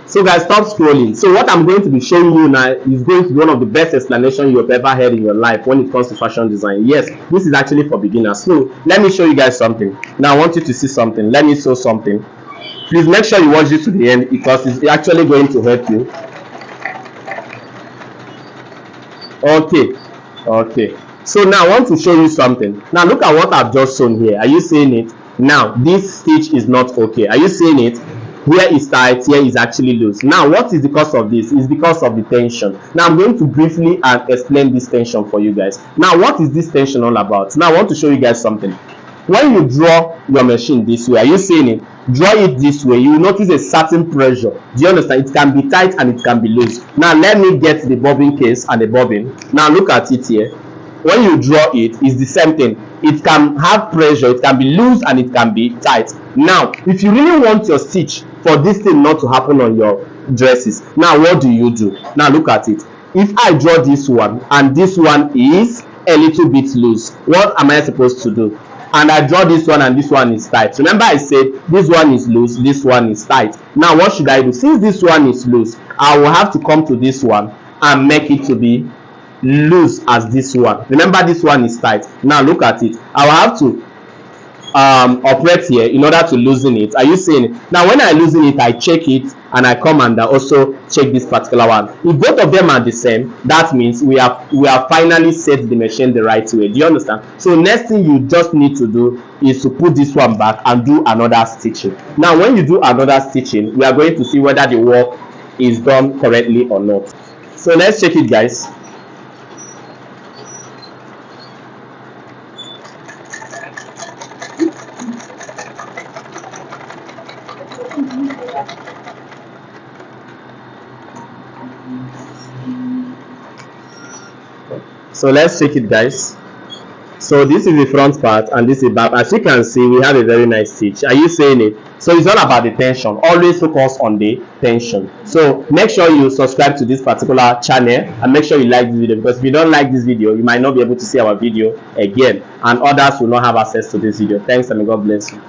So guys, stop scrolling. So what I'm going to be showing you now is going to be one of the best explanations you have ever heard in your life when it comes to fashion design. Yes, this is actually for beginners. So let me show you guys something. Now I want you to see something. Let me show something. Please make sure you watch this to the end because it's actually going to help you. Okay. So now I want to show you something. Now look at what I've just shown here. Are you seeing it? Now this stitch is not okay. Are you seeing it? Here is tight, here is actually loose. Now what is the cause of this? It's because of the tension. Now I'm going to briefly explain this tension for you guys. Now what is this tension all about? Now I want to show you guys something. When you draw your machine this way, are you seeing it? Draw it this way, you will notice a certain pressure. Do you understand? It can be tight and it can be loose. Now let me get the bobbin case and the bobbin. Now look at it here. When you draw it, it's the same thing. It can have pressure, it can be loose and it can be tight. Now if you really want your stitch for this thing not to happen on your dresses, now what do? Now look at it. If I draw this one and this one is a little bit loose, what am I supposed to do? And I draw this one and this one is tight. Remember I said this one is loose, this one is tight. Now what should I do? Since this one is loose, I will have to come to this one and make it to be loose as this one. Remember this one is tight. Now look at it. I will have to operate here in order to loosen it. Are you seeing it? Now when I loosen it, I check it and I come and I also check this particular one. If both of them are the same, that means we have finally set the machine the right way. Do you understand? So next thing you just need to do is to put this one back and do another stitching. Now when you do another stitching, we are going to see whether the work is done correctly or not. So let's check it, guys. So let's check it, guys. So this is the front part and this is the back. As you can see, we have a very nice stitch. Are you seeing it? So it's all about the tension. Always focus on the tension. So make sure you subscribe to this particular channel and make sure you like this video, because if you don't like this video, you might not be able to see our video again and others will not have access to this video. Thanks and God bless you.